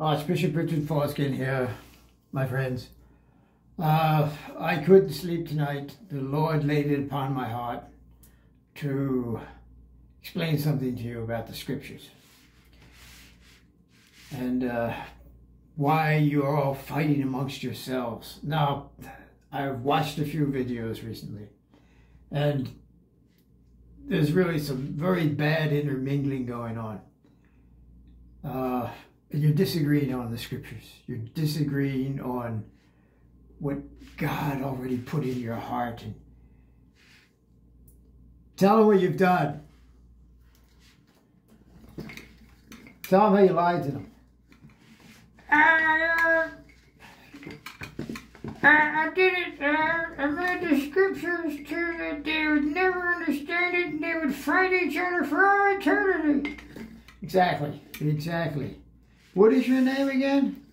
Archbishop Richard Foskin here, my friends. I couldn't sleep tonight. The Lord laid it upon my heart to explain something to you about the scriptures and why you're all fighting amongst yourselves. Now, I've watched a few videos recently, and there's really some very bad intermingling going on. And you're disagreeing on the scriptures. You're disagreeing on what God already put in your heart. And tell them what you've done. Tell them how you lied to them. I did it. I read the scriptures too that they would never understand it and they would fight each other for all eternity. Exactly. Exactly. What is your name again?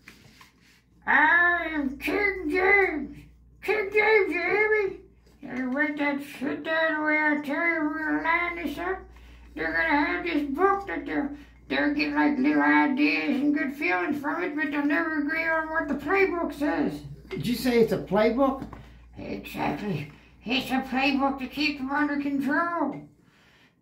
I am King James. King James, you hear me? You read that shit down the way I tell you we're going to line this up. They're going to have this book that they'll get like little ideas and good feelings from it, but they'll never agree on what the playbook says. Did you say it's a playbook? Exactly. It's a playbook to keep them under control.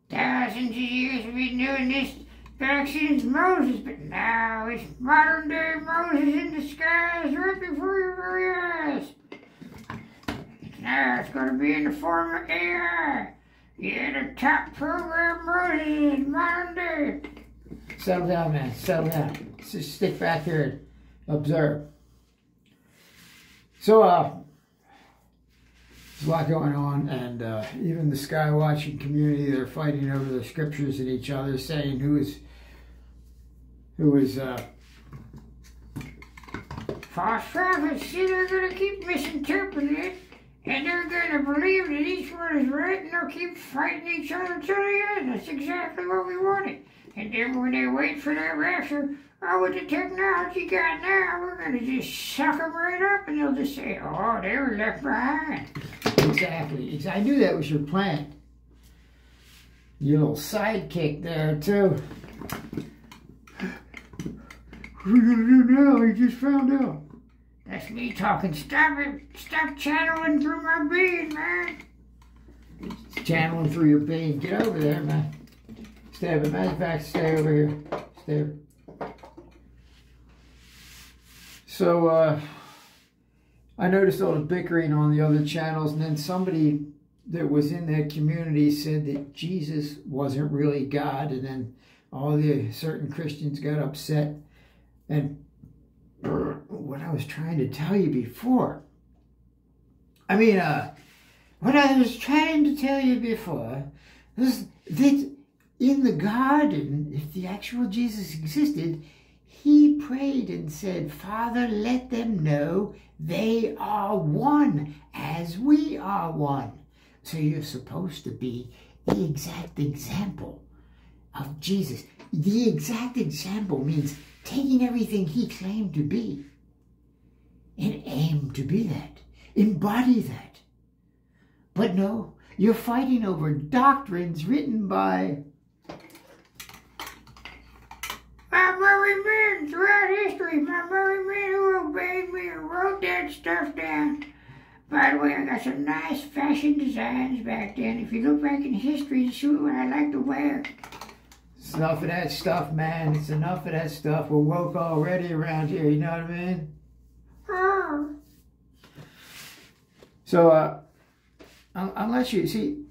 Thousands of years we've been doing this back since Moses, but now it's modern day Moses in disguise right before your very eyes. Now it's going to be in the form of AI. Yeah, the top program Moses in modern day. Settle down, man. Settle down. Just stick back here and observe. So, there's a lot going on, and even the sky watching community, they're fighting over the scriptures and each other, saying who is false prophets. See, they're going to keep misinterpreting it, and they're going to believe that each one is right, and they'll keep fighting each other till the end. That's exactly what we wanted. And then when they wait for that rapture, with the technology got now, we're going to just suck them right up, and they'll just say, oh, they were left behind. Exactly. I knew that was your plan. Your little sidekick there, too. What are you going to do now? You just found out. That's me talking. Stop it. Stop channeling through my being, man. Channeling through your being. Get over there, man. Stay over. Matter of fact, stay over here. Stay over. So, I noticed all the bickering on the other channels, and then somebody that was in that community said that Jesus wasn't really God, and then all the certain Christians got upset. And what I was trying to tell you before, what I was trying to tell you before was that in the garden, if the actual Jesus existed, he prayed and said, Father, let them know they are one as we are one. So you're supposed to be the exact example of Jesus. The exact example means taking everything he claimed to be and aim to be that, embody that. But no, you're fighting over doctrines written by my merry men throughout history, my merry men who obeyed me and wrote that stuff down. By the way, I got some nice fashion designs back then. If you look back in history, to see what I like to wear. It's enough of that stuff, man. It's enough of that stuff. We're woke already around here, you know what I mean? So, unless you, see,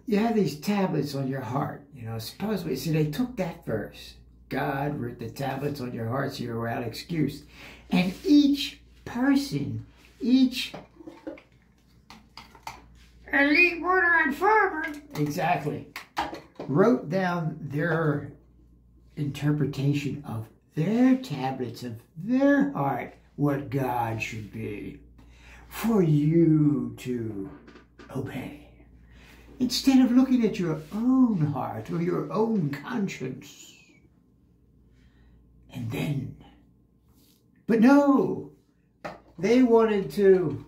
you have these tablets on your heart, you know, supposedly, see, they took that verse. God wrote the tablets on your heart so you're without excuse. And each person, each elite one-eyed farmer, exactly, wrote down their interpretation of their tablets of their heart, what God should be, for you to obey. Instead of looking at your own heart or your own conscience. And then, but no, they wanted to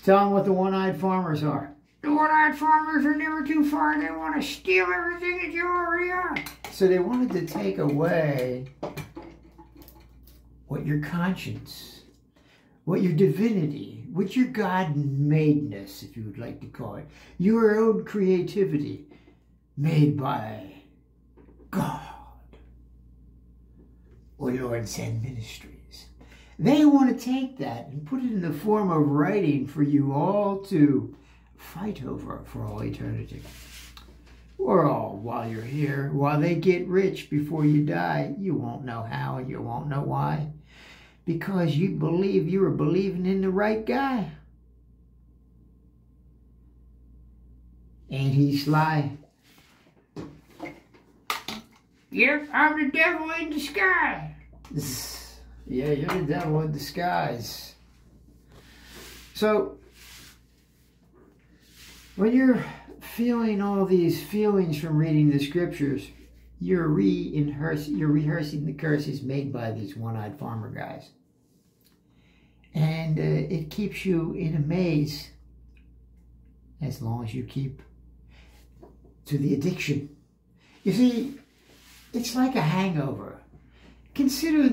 tell them what the one-eyed farmers are. The one-eyed farmers are never too far. They want to steal everything that you already are. So they wanted to take away what your conscience, what your divinity, what your God-madeness, if you would like to call it, your own creativity made by God or Lord Send Ministries. They want to take that and put it in the form of writing for you all to fight over for all eternity. Or all while you're here, while they get rich before you die. You won't know how and you won't know why. Because you believe you were believing in the right guy. Ain't he sly? Yep, I'm the devil in disguise. Yeah, you're the devil in disguise. So, when you're feeling all these feelings from reading the scriptures, you're rehearsing the curses made by these one-eyed farmer guys. And it keeps you in a maze as long as you keep to the addiction. You see, it's like a hangover. Consider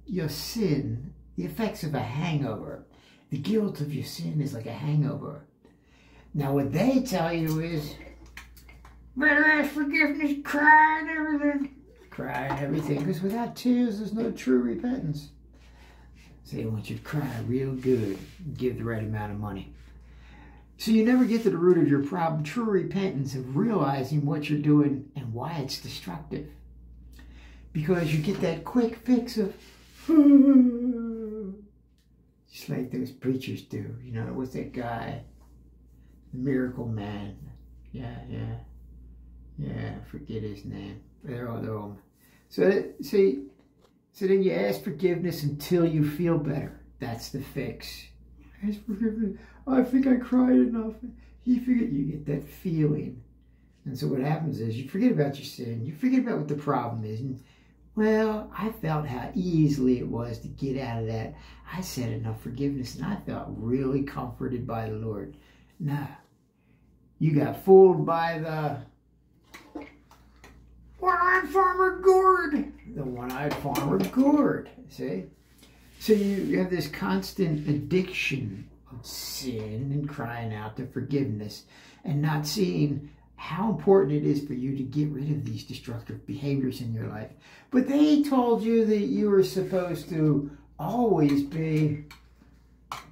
your sin, the effects of a hangover. The guilt of your sin is like a hangover. Now what they tell you is, better ask forgiveness, cry and everything. Cry and everything, because without tears there's no true repentance. So they want you to cry real good, give the right amount of money. So you never get to the root of your problem, true repentance of realizing what you're doing and why it's destructive. Because you get that quick fix of, just like those preachers do. You know, what's that guy? The Miracle Man. Yeah, forget his name. They're all. So, see, so then you ask forgiveness until you feel better. That's the fix. Ask forgiveness. Oh, I think I cried enough. You get that feeling. And so what happens is you forget about your sin. You forget about what the problem is. And, well, I felt how easily it was to get out of that. I said enough forgiveness, and I felt really comforted by the Lord. Nah. You got fooled by the one-eyed farmer gourd. The one-eyed farmer gourd, see? So you have this constant addiction of sin and crying out to forgiveness and not seeing how important it is for you to get rid of these destructive behaviors in your life. But they told you that you were supposed to always be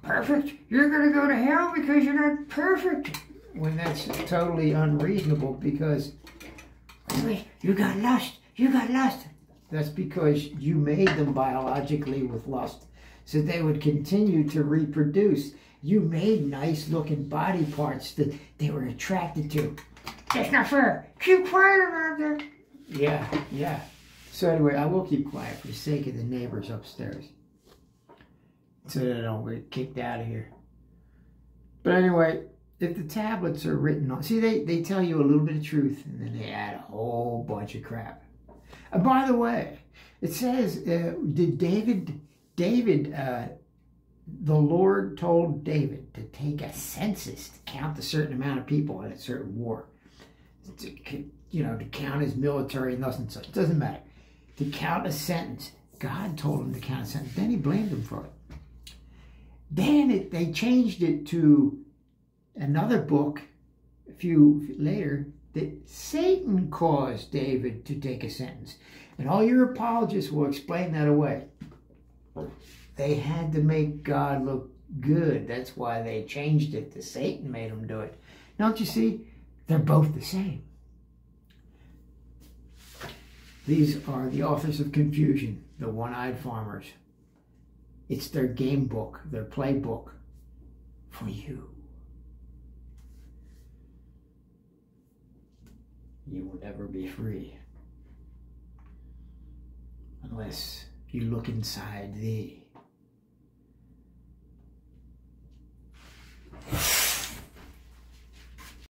perfect. You're going to go to hell because you're not perfect. When that's totally unreasonable, because you got lust. You got lust. That's because you made them biologically with lust, so they would continue to reproduce. You made nice looking body parts that they were attracted to. That's not fair. Keep quiet about that. Yeah. So anyway, I will keep quiet for the sake of the neighbors upstairs, so that I don't get kicked out of here. But anyway, if the tablets are written on, see, they tell you a little bit of truth, and then they add a whole bunch of crap. By the way, it says, the Lord told David to take a census to count a certain amount of people in a certain war. To count his military and thus and such. It doesn't matter. To count a sentence. God told him to count a sentence. Then he blamed him for it. Then they changed it to another book a few later that Satan caused David to take a sentence. And all your apologists will explain that away. They had to make God look good. That's why they changed it to Satan made them do it. Don't you see? They're both the same. These are the authors of confusion, the one-eyed farmers. It's their game book, their playbook for you. You will never be free unless you look inside thee.